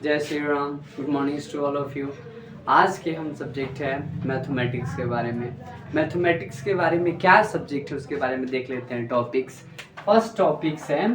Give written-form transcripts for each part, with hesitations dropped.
जय Shri Ram. Good morning to all of you. आज के हम सब्जेक्ट है मैथमेटिक्स के बारे में। मैथमेटिक्स के बारे में क्या सब्जेक्ट है उसके बारे में देख लेते हैं टॉपिक्स। फर्स्ट टॉपिक्स है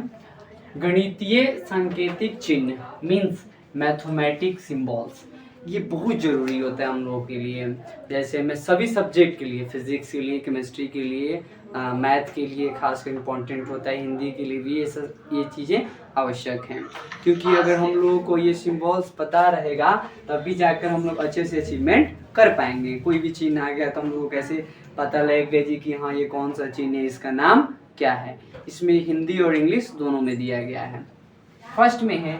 गणितीय सांकेतिक चिन्ह मीन्स मैथमेटिक सिंबल्स। ये बहुत ज़रूरी होता है हम लोगों के लिए, जैसे मैं सभी सब्जेक्ट के लिए, फिजिक्स के लिए, केमिस्ट्री के लिए, मैथ के लिए खासकर इम्पोर्टेंट होता है, हिंदी के लिए भी ये चीज़ें आवश्यक हैं। क्योंकि अगर हम लोगों को ये सिंबल्स पता रहेगा तभी जाकर हम लोग अच्छे से अचीवमेंट कर पाएंगे। कोई भी चिन्ह आ गया तो हम लोग को कैसे पता लगेगा जी कि हाँ ये कौन सा चिन्ह है, इसका नाम क्या है। इसमें हिंदी और इंग्लिश दोनों में दिया गया है। फर्स्ट में है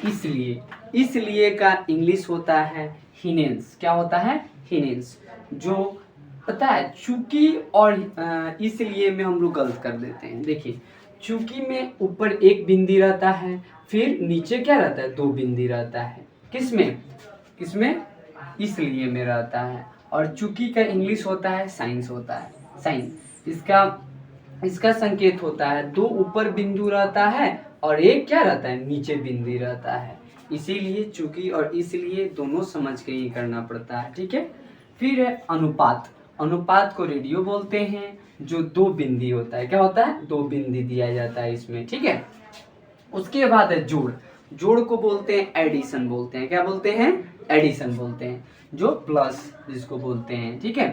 इसलिए। इसलिए का इंग्लिश होता है हिनेंस। क्या होता है? हिनेंस। जो पता है चूंकि और इसलिए में हम लोग गलत कर देते हैं। देखिए चूंकि में ऊपर एक बिंदी रहता है, फिर नीचे क्या रहता है? 2 बिंदी रहता है। किसमें? इसलिए में रहता है। और चूंकि का इंग्लिश होता है साइंस होता है। साइन इसका संकेत होता है 2 ऊपर बिंदु रहता है और एक क्या रहता है? नीचे बिंदी रहता है। इसीलिए चूंकि और इसलिए दोनों समझ के ही करना पड़ता है। ठीक है। फिर है अनुपात। अनुपात को रेडियो बोलते हैं, जो 2 बिंदी होता है। क्या होता है? 2 बिंदी दिया जाता है इसमें। ठीक है। उसके बाद है जोड़। जोड़ को बोलते हैं एडिशन बोलते हैं। क्या बोलते हैं? एडिशन बोलते हैं, जो प्लस जिसको बोलते हैं। ठीक है।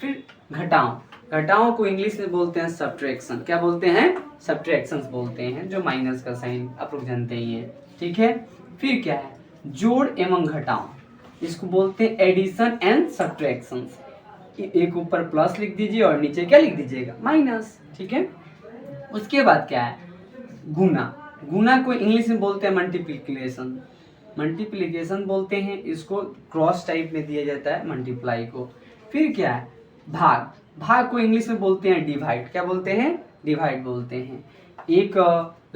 फिर घटाओ। घटाओ को इंग्लिश में बोलते हैं सब्ट्रैक्शन। क्या बोलते हैं? सब्ट्रैक्शंस बोलते हैं, जो माइनस का साइन आप लोग जानते ही हैं। ठीक है। फिर क्या है? जोड़ एवं घटाओ, इसको बोलते हैं एडिशन एंड सब्ट्रैक्शंस। एक ऊपर प्लस लिख दीजिए और नीचे क्या लिख दीजिएगा? माइनस। ठीक है। उसके बाद क्या है? गुना। गुना को इंग्लिश में बोलते हैं मल्टीप्लिकेशन। मल्टीप्लिकेशन बोलते हैं इसको, क्रॉस टाइप में दिया जाता है मल्टीप्लाई को। फिर क्या है? भाग। भाग को इंग्लिश में बोलते हैं डिवाइड। क्या बोलते हैं? डिवाइड बोलते हैं। एक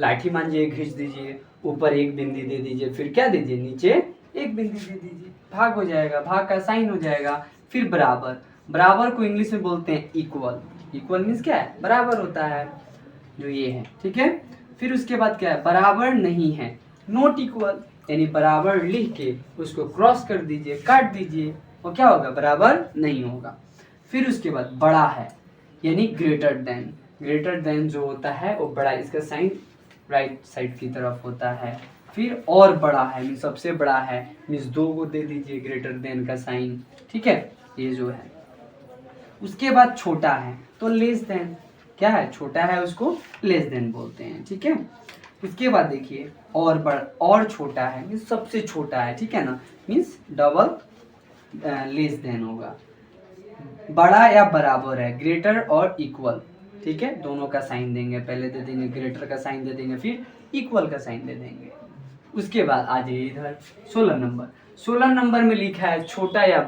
लाठी मांझिए, खींच दीजिए, ऊपर एक बिंदी दे दीजिए, फिर क्या दीजिए? नीचे एक बिंदी दे दीजिए, भाग हो जाएगा, भाग का साइन हो जाएगा। फिर बराबर। बराबर को इंग्लिश में बोलते हैं इक्वल। इक्वल मीन्स क्या है? बराबर होता है, जो ये है। ठीक है। फिर उसके बाद क्या है? बराबर नहीं है, नॉट इक्वल, यानी बराबर लिख के उसको क्रॉस कर दीजिए, काट दीजिए, और क्या होगा? बराबर नहीं होगा। फिर उसके बाद बड़ा है, यानी ग्रेटर देन। ग्रेटर देन जो होता है वो बड़ा, इसका साइन राइट साइड की तरफ होता है। फिर और बड़ा है मीन्स सबसे बड़ा है, मीन्स 2 को दे दीजिए ग्रेटर देन का साइन। ठीक है, ये जो है। उसके बाद छोटा है तो लेस देन। क्या है? छोटा है उसको लेस देन बोलते हैं। ठीक है। उसके बाद देखिए और बड़ा और छोटा है मीन्स सबसे छोटा है। ठीक है ना, मीन्स डबल लेस देन होगा। बड़ा या बराबर है, ग्रेटर और इक्वल। ठीक है, दोनों का साइन देंगे, पहले दे देंगे ग्रेटर का साइन दे देंगे, फिर इक्वल का साइन दे देंगे। उसके बाद आ जाइए इधर 16 नंबर। 16 नंबर में लिखा है छोटा या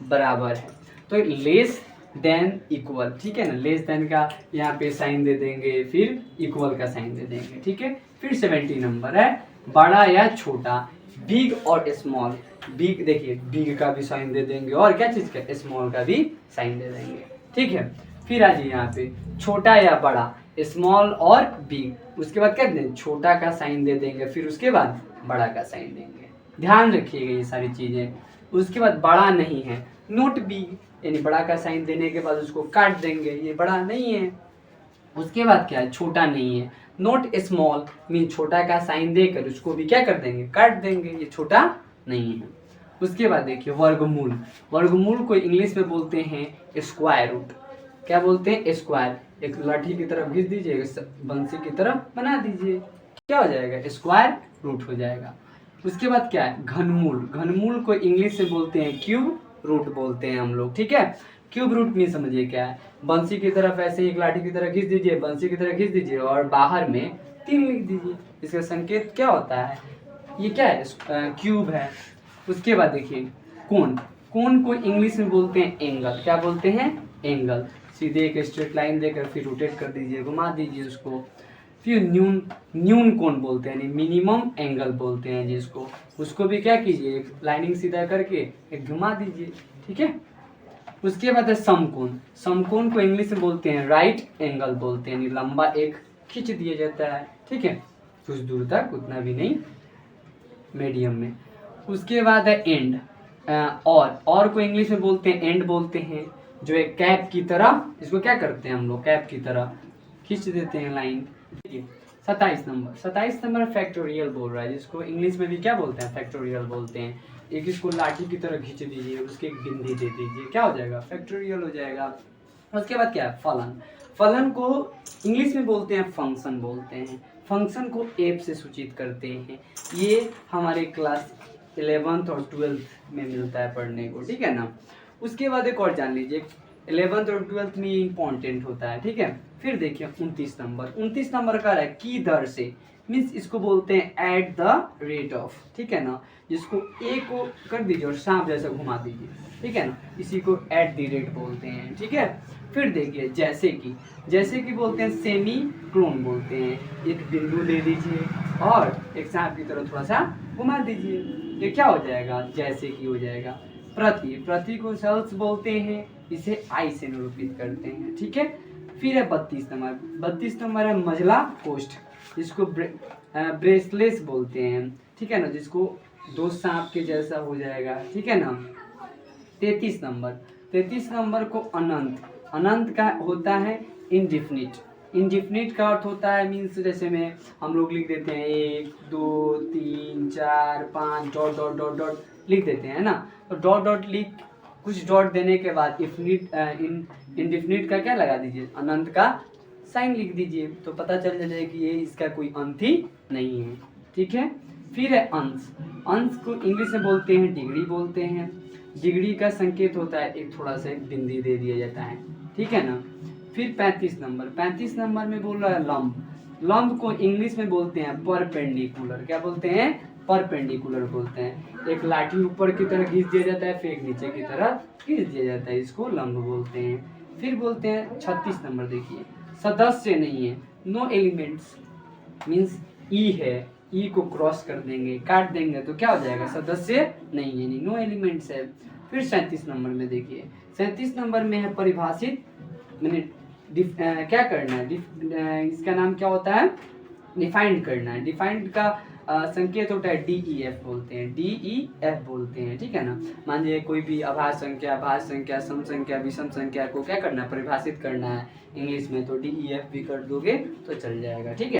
बराबर है, तो लेस देन इक्वल। ठीक है ना, लेस देन का यहाँ पे साइन दे देंगे, फिर इक्वल का साइन दे देंगे। ठीक है। फिर 70 नंबर है बड़ा या छोटा, बिग और स्मॉल। बिग देखिए, बिग का भी साइन दे देंगे और क्या चीज़ का? स्मॉल का भी साइन दे देंगे। ठीक है। फिर आ जाइए यहाँ पे छोटा या बड़ा, स्मॉल और बिग। उसके बाद क्या देंगे? छोटा का साइन दे देंगे, फिर उसके बाद बड़ा का साइन देंगे। ध्यान रखिएगा ये सारी चीज़ें। उसके बाद बड़ा नहीं है, नॉट बिग, यानी बड़ा का साइन देने के बाद उसको काट देंगे, ये बड़ा नहीं है। उसके बाद क्या है? छोटा नहीं है, नॉट स्मॉल, मीन छोटा का साइन देकर उसको भी क्या कर देंगे? काट देंगे, ये छोटा नहीं है। उसके बाद देखिए वर्गमूल। वर्गमूल को इंग्लिश में बोलते हैं स्क्वायर रूट। क्या बोलते हैं? स्क्वायर। एक लाठी की तरफ खींच दीजिए, बंसी की तरफ बना दीजिए, क्या हो जाएगा? स्क्वायर रूट हो जाएगा। उसके बाद क्या है? घनमूल। घनमूल को इंग्लिश में बोलते हैं क्यूब रूट बोलते हैं हम लोग। ठीक है। क्यूब रूट में समझिए क्या है? बंसी की तरफ ऐसे एक लाठी की तरह खींच दीजिए, बंसी की तरह खींच दीजिए और बाहर में 3 लिख दीजिए। इसका संकेत क्या होता है? ये क्या है? क्यूब है। उसके बाद देखिए कोण। कोण को इंग्लिश में बोलते हैं एंगल। क्या बोलते हैं? एंगल। सीधे एक स्ट्रेट लाइन देकर फिर रोटेट कर दीजिए, घुमा दीजिए उसको। फिर न्यून कोण बोलते हैं, यानी मिनिमम एंगल बोलते हैं जिसको, उसको भी क्या कीजिए? एक लाइनिंग सीधा करके एक घुमा दीजिए। ठीक है। उसके बाद है समकोण। समकोण को इंग्लिश में बोलते हैं राइट एंगल बोलते हैं, यानी लंबा एक खींच दिया जाता है। ठीक है, कुछ दूर तक, उतना भी नहीं। मीडियम में। उसके बाद है एंड, और को इंग्लिश में बोलते हैं एंड बोलते हैं, जो एक कैप की तरह, इसको क्या करते हैं हम लोग कैप की तरह खींच देते हैं लाइन। 27 नंबर फैक्टोरियल बोल रहा है, जिसको इंग्लिश में भी क्या बोलते हैं फैक्टोरियल बोलते हैं। एक इसको लाठी की तरह खींच दीजिए, उसके एक बिंदी दे दीजिए, क्या हो जाएगा फैक्टोरियल हो जाएगा। उसके बाद क्या है फलन, फलन को इंग्लिश में बोलते हैं फंक्शन बोलते हैं, फंक्शन को एफ से सूचित करते हैं। ये हमारे क्लास 11th और 12th में मिलता है पढ़ने को, ठीक है ना। उसके बाद एक और जान लीजिए 11th और 12th में इम्पोर्टेंट होता है, ठीक है। फिर देखिए 29 नंबर का है की दर से, मीन्स इसको बोलते हैं एट द रेट ऑफ, ठीक है ना। जिसको ए को कर दीजिए और सांप जैसा घुमा दीजिए, ठीक है ना, इसी को एट द रेट बोलते हैं, ठीक है। फिर देखिए जैसे कि बोलते हैं सेमी क्लोन बोलते हैं, एक बिंदु दे दीजिए और एक सांप की तरह थोड़ा सा घुमा दीजिए, ये क्या हो जाएगा जैसे कि हो जाएगा। प्रति को सेल्स बोलते हैं, इसे आई से निरूपित करते हैं, ठीक है। फिर है 32 नंबर है मझला कोष्ठ, जिसको ब्रेसलेस बोलते हैं, ठीक है ना, जिसको दो सांप के जैसा हो जाएगा, ठीक है ना। 33 नंबर को अनंत का होता है इनडिफिनिट का अर्थ होता है मीन्स जैसे में हम लोग लिख देते हैं 1 2 3 4 5 डॉट डॉट डॉट डॉट लिख देते हैं ना। तो डॉट डॉट लिख कुछ डॉट देने के बाद इनडिफिनिट का क्या लगा दीजिए अनंत का साइन लिख दीजिए, तो पता चल जाएगा कि ये इसका कोई अंत ही नहीं है, ठीक है। फिर है अंश को इंग्लिश में बोलते हैं डिग्री बोलते हैं, डिग्री का संकेत होता है एक थोड़ा सा एक बिंदी दे दिया जाता है, ठीक है ना। फिर 35 नंबर में बोल रहा है लंब को इंग्लिश में बोलते हैं परपेंडिकुलर, क्या बोलते हैं परपेंडिकुलर बोलते हैं। एक लाठी ऊपर की तरह खींच दिया जाता है फिर एक नीचे की तरह खींच दिया जाता है, इसको लंब बोलते हैं। फिर बोलते हैं 36 नंबर देखिए सदस्य नहीं है, नो एलिमेंट्स मीन्स ई है, ई को क्रॉस कर देंगे काट देंगे तो क्या हो जाएगा सदस्य नहीं है, नो एलिमेंट्स है। फिर 37 नंबर में देखिए 37 नंबर में है परिभाषित, मैंने क्या करना है इसका नाम क्या होता है डिफाइंड करना है। डिफाइंड का संकेत होता है DEF बोलते हैं, DEF बोलते हैं, ठीक है ना। मान लीजिए कोई भी अभाज्य संख्या भाज्य संख्या सम संख्या विषम संख्या को क्या करना है परिभाषित करना है इंग्लिश में, तो DEF भी कर दोगे तो चल जाएगा, ठीक है।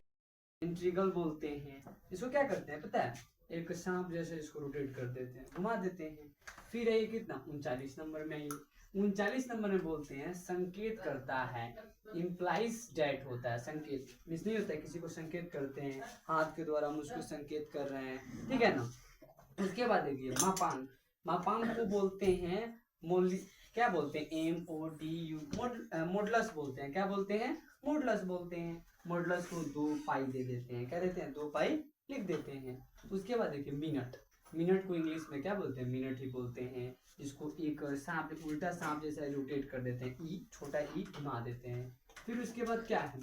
इंटीग्रल बोलते हैं, इसको क्या करते हैं पता है एक सांप जैसे इसको रोटेट कर देते हैं घुमा देते हैं। फिर है कितना 39 नंबर में, 39 नंबर में बोलते हैं संकेत करता है, इम्प्लाइज डेट होता है, संकेत मिस नहीं होता है, किसी को संकेत करते हैं हाथ के द्वारा हम उसको संकेत कर रहे हैं, ठीक है ना। उसके बाद देखिए मापांक को बोलते हैं क्या बोलते हैं MODU मॉडुलस बोलते हैं, क्या बोलते हैं मॉडुलस बोलते हैं। मॉडुलस को 2 पाई दे देते हैं, क्या देते हैं 2 पाई लिख देते हैं। उसके बाद देखिए मिनट को इंग्लिश में क्या बोलते हैं मिनट ही बोलते हैं, जिसको एक सांप उल्टा सांप जैसा रोटेट कर देते हैं, ई छोटा ई घुमा देते हैं। फिर उसके बाद क्या है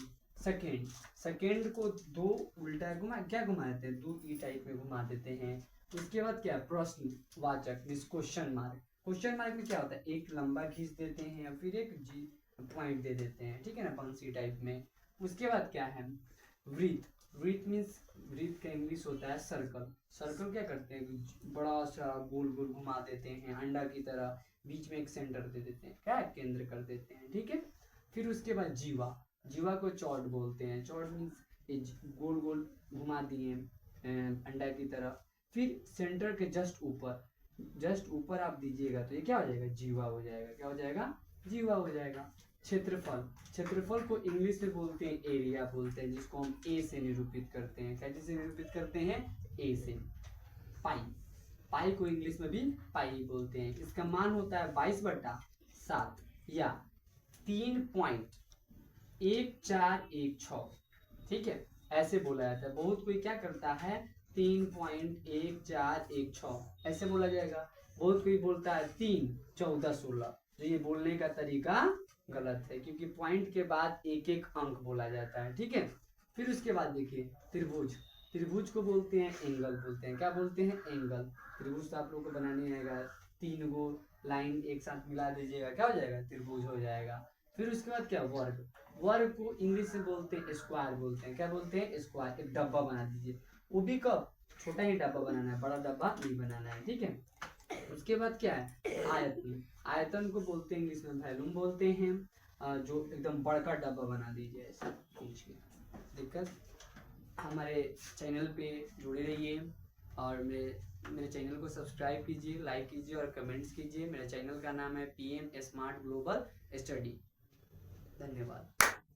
सेकेंड को 2 उल्टा क्या घुमा देते हैं 2 ई टाइप में घुमा देते हैं। उसके बाद क्या प्रश्नवाचक मींस क्वेश्चन मार्क में क्या होता है एक लंबा खींच देते हैं फिर एक जी पॉइंट दे देते हैं, ठीक है ना पंक्ति टाइप में। उसके बाद क्या है वृत्त मीन्स वृत्त का इंग्लिश होता है सर्कल क्या करते हैं बड़ा सा गोल गोल घुमा देते हैं अंडा की तरह, बीच में एक सेंटर दे देते हैं क्या केंद्र कर देते हैं, ठीक है। फिर उसके बाद जीवा को चौड़ बोलते हैं, चौड़ मीन्स गोल गोल घुमा दिए अंडा की तरह। फिर सेंटर के जस्ट ऊपर आप दीजिएगा तो ये क्या हो जाएगा जीवा हो जाएगा, क्या हो जाएगा जीवा हो जाएगा। क्षेत्रफल को इंग्लिश में बोलते हैं एरिया बोलते हैं, जिसको हम ए से निरूपित करते हैं, कैसे से निरूपित करते हैं ए से। पाई को इंग्लिश में भी पाई बोलते हैं, इसका मान होता है 22/7 या 3.1416, ठीक है ऐसे बोला जाता है। बहुत कोई क्या करता है 3.1416 ऐसे बोला जाएगा, बहुत कोई बोलता है 3.1416, तो ये बोलने का तरीका गलत है क्योंकि पॉइंट के बाद एक एक अंक बोला जाता है, ठीक है। फिर उसके बाद देखिए त्रिभुज को बोलते हैं एंगल बोलते हैं, क्या बोलते हैं एंगल। त्रिभुज तो आप लोग को बनाने आएगा 3 गो लाइन एक साथ मिला दीजिएगा क्या हो जाएगा त्रिभुज हो जाएगा। फिर उसके बाद क्या वर्ग को इंग्लिश में बोलते हैं स्क्वायर बोलते हैं, क्या बोलते हैं स्क्वायर, एक डब्बा बना दीजिए वो भी कब छोटा ही डब्बा बनाना है, बड़ा डब्बा नहीं बनाना है, ठीक है। उसके बाद क्या है, आयतन। आयतन को बोलते हैं इंग्लिश में वॉल्यूम बोलते हैं। जो एकदम बड़का डब्बा बना दीजिए ऐसा खींच के। दिक्कत, हमारे चैनल पे जुड़े रहिए और मेरे चैनल को सब्सक्राइब कीजिए, लाइक कीजिए और कमेंट्स कीजिए। मेरे चैनल का नाम है PM स्मार्ट ग्लोबल स्टडी। धन्यवाद।